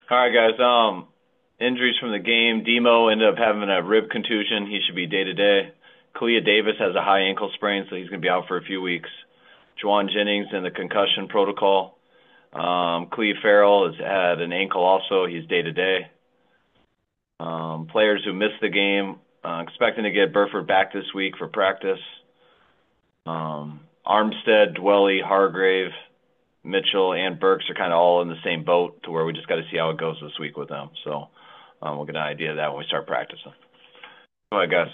All right, guys. Injuries from the game. Demo ended up having a rib contusion. He should be day to day. Kalia Davis has a high ankle sprain, so he's going to be out for a few weeks. Jauan Jennings in the concussion protocol. Cleve Farrell has had an ankle also. He's day to day. Players who missed the game, expecting to get Burford back this week for practice. Armstead, Dwelly, Hargrave, Mitchell, and Burks are kind of all in the same boat to where we just got to see how it goes this week with them. So we'll get an idea of that when we start practicing. Go ahead, guys.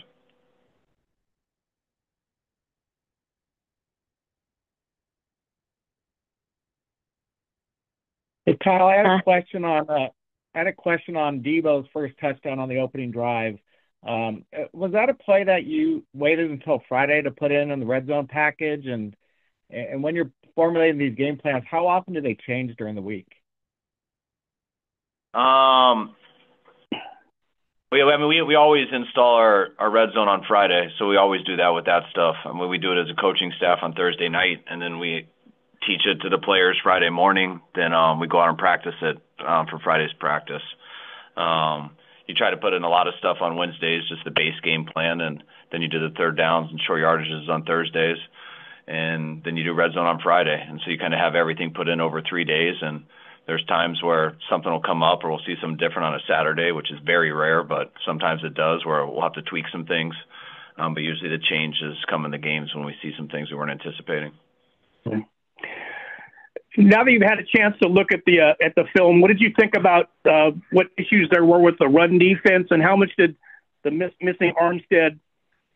Hey, Kyle, I had a question on Debo's first touchdown on the opening drive. Was that a play that you waited until Friday to put in the red zone package? And when you're formulating these game plans, how often do they change during the week? We always install our red zone on Friday, so we always do that with that stuff. I mean, we do it as a coaching staff on Thursday night, and then we teach it to the players Friday morning. Then we go out and practice it for Friday's practice. You try to put in a lot of stuff on Wednesdays, just the base game plan, and then you do the third downs and short yardages on Thursdays, and then you do red zone on Friday. And so you kind of have everything put in over 3 days, and there's times where something will come up or we'll see something different on a Saturday, which is very rare, but sometimes it does, where we'll have to tweak some things. But usually the changes come in the games when we see some things we weren't anticipating. Now that you've had a chance to look at the film, what did you think about what issues there were with the run defense, and how much did the missing Armstead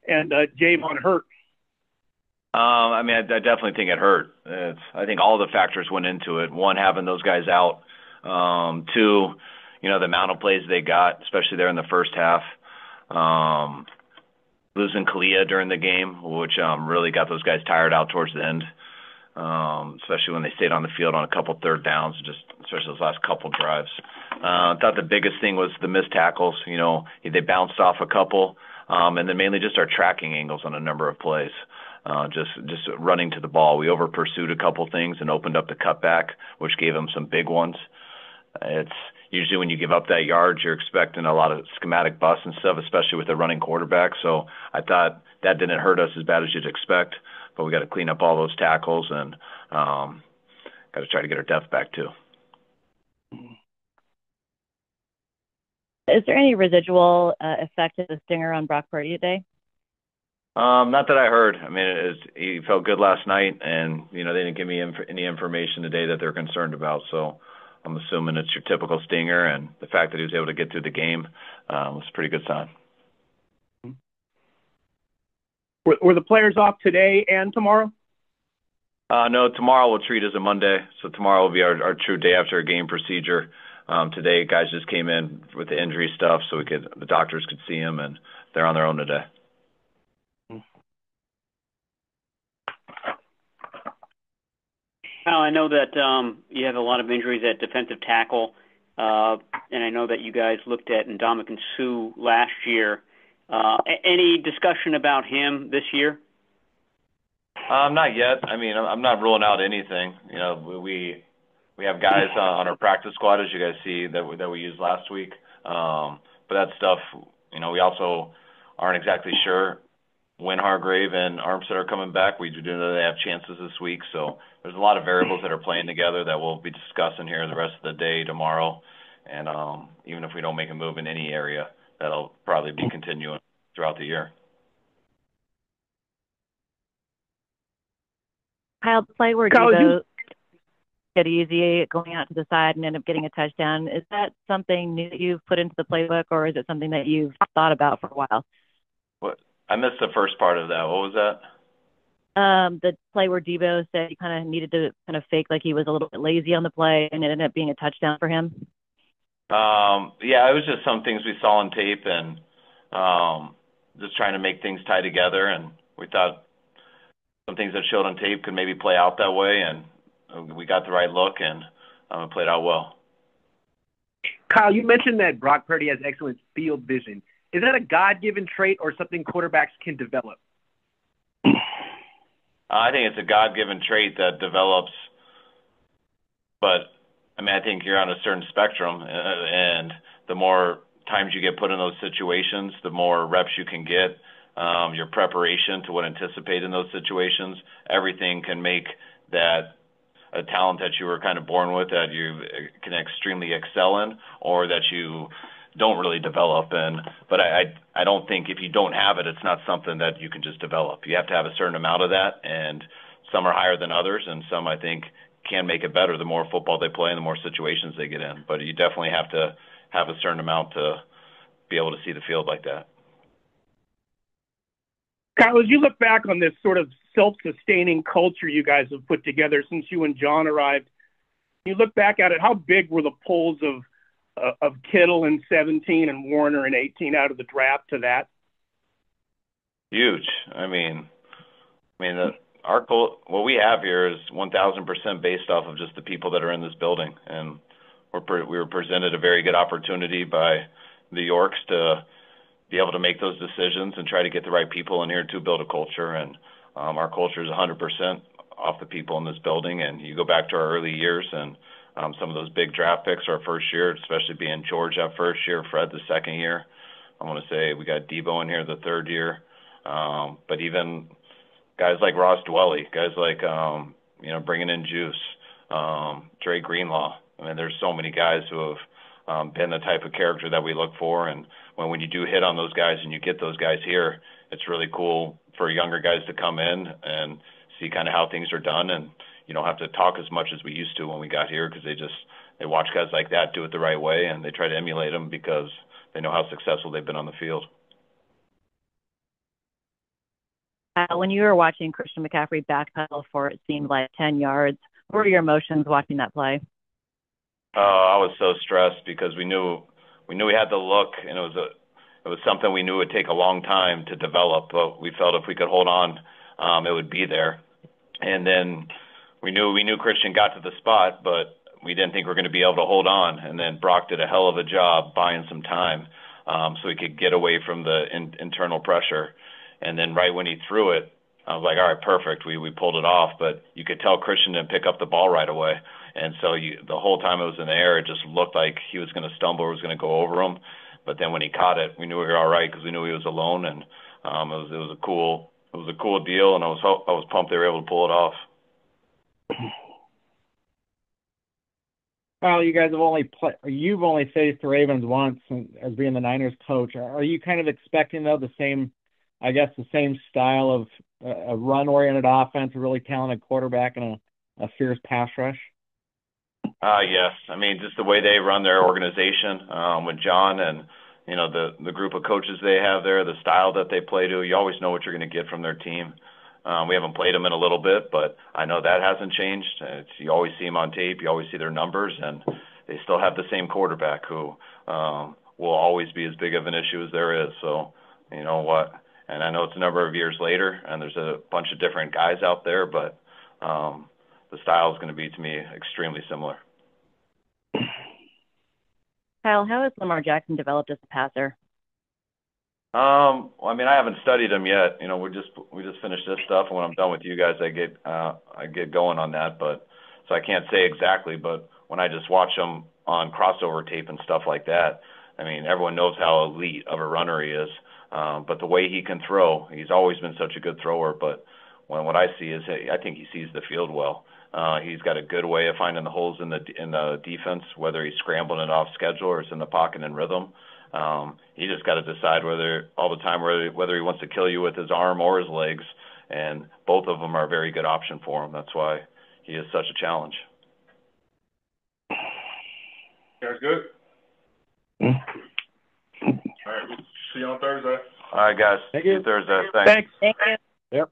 and Jauan hurt? I definitely think it hurt. I think all the factors went into it. One, having those guys out. Two, the amount of plays they got, especially there in the first half. Losing Kalia during the game, which really got those guys tired out towards the end. Especially when they stayed on the field on a couple third downs, especially those last couple drives. I thought the biggest thing was the missed tackles. They bounced off a couple, and then mainly just our tracking angles on a number of plays. Just running to the ball. We over pursued a couple things and opened up the cutback, which gave them some big ones. It's usually when you give up that yard, you're expecting a lot of schematic busts and stuff, especially with a running quarterback. So I thought that didn't hurt us as bad as you'd expect. But we got to clean up all those tackles and got to try to get our depth back too. Is there any residual effect of the stinger on Brock Purdy today? Not that I heard. He felt good last night, and they didn't give me any information today that they're concerned about. So I'm assuming it's your typical stinger, and the fact that he was able to get through the game was a pretty good sign. Were the players off today and tomorrow? No, tomorrow we'll treat as a Monday. So tomorrow will be our true day after a game procedure. Today, guys just came in with the injury stuff, so the doctors could see them, and they're on their own today. Kyle, I know that you have a lot of injuries at defensive tackle, and I know that you guys looked at Ndamukong Suh last year. Any discussion about him this year? Not yet. I'm not ruling out anything. We have guys on our practice squad, as you guys see, that we used last week. But that stuff, we also aren't exactly sure when Hargrave and Armstead are coming back. We do know they have chances this week, so there's a lot of variables that are playing together that we'll be discussing here the rest of the day tomorrow. And even if we don't make a move in any area, that'll probably be continuing throughout the year. Kyle, the play where Debo get easy going out to the side and end up getting a touchdown, is that something new that you've put into the playbook, or is it something that you've thought about for a while? What? I missed the first part of that. What was that? The play where Debo said he kind of needed to kind of fake like he was a little bit lazy on the play, and it ended up being a touchdown for him. Yeah, it was just some things we saw on tape, and just trying to make things tie together, and we thought some things that showed on tape could maybe play out that way, and we got the right look, and it played out well. Kyle, you mentioned that Brock Purdy has excellent field vision. Is that a God-given trait or something quarterbacks can develop? I think it's a God-given trait that develops, but I mean, I think you're on a certain spectrum, and the more times you get put in those situations, the more reps you can get. Your preparation to what anticipate in those situations, everything can make that a talent that you were kind of born with that you can extremely excel in, or that you don't really develop in. But I don't think if you don't have it, it's not something that you can just develop. You have to have a certain amount of that, and some are higher than others, and some I think can make it better the more football they play and the more situations they get in. But you definitely have to have a certain amount to be able to see the field like that. Kyle, as you look back on this sort of self-sustaining culture you guys have put together since you and John arrived, you look back at it, how big were the pulls of Kittle in 17 and Warner in 18 out of the draft to that? Huge. I mean, our goal, what we have here is 1,000% based off of just the people that are in this building, and we were presented a very good opportunity by the Yorks to be able to make those decisions and try to get the right people in here to build a culture. And our culture is 100% off the people in this building. And you go back to our early years and some of those big draft picks our first year, especially being George that first year, Fred the second year. I want to say we got Debo in here the third year. But even guys like Ross Dwelly, guys like, bringing in Juice, Dre Greenlaw. I mean, there's so many guys who have been the type of character that we look for. And when you do hit on those guys and you get those guys here, it's really cool for younger guys to come in and see kind of how things are done. And you don't have to talk as much as we used to when we got here, because they watch guys like that do it the right way, and they try to emulate them because they know how successful they've been on the field. When you were watching Christian McCaffrey backpedal for it seemed like 10 yards, what were your emotions watching that play? I was so stressed because we knew we had the look, and it was something we knew would take a long time to develop, but we felt if we could hold on, it would be there. And then we knew Christian got to the spot, but we didn't think we were going to be able to hold on. And then Brock did a hell of a job buying some time so he could get away from the internal pressure. And then right when he threw it, I was like, all right, perfect. We pulled it off, but you could tell Christian didn't pick up the ball right away. And so the whole time it was in the air, it just looked like he was going to stumble or was going to go over him. But then when he caught it, we knew we were all right because we knew he was alone. And it was a cool deal, and I was pumped they were able to pull it off. Well, you guys you've only faced the Ravens once as being the Niners coach. Are you kind of expecting though the same style of a run-oriented offense, a really talented quarterback, and a fierce pass rush? Yes. I mean, just the way they run their organization with John and, the group of coaches they have there, the style that they play to, you always know what you're going to get from their team. We haven't played them in a little bit, but I know that hasn't changed. You always see them on tape. You always see their numbers, and they still have the same quarterback who will always be as big of an issue as there is. So, you know what? And I know it's a number of years later, and there's a bunch of different guys out there, but the style is going to be, to me, extremely similar. Kyle, how has Lamar Jackson developed as a passer? I mean, I haven't studied him yet. We just finished this stuff, and when I'm done with you guys, I get going on that. But so I can't say exactly. But when I just watch him on crossover tape and stuff like that, I mean, everyone knows how elite of a runner he is. But the way he can throw, he's always been such a good thrower. But what I see is, I think he sees the field well. He's got a good way of finding the holes in the defense, whether he's scrambling it off schedule or it's in the pocket and rhythm. He just got to decide whether he wants to kill you with his arm or his legs, and both of them are a very good option for him. That's why he is such a challenge. Guys good? All right, see you on Thursday. All right, guys. Thank you. See you Thursday. Thanks. Thank you. Yep.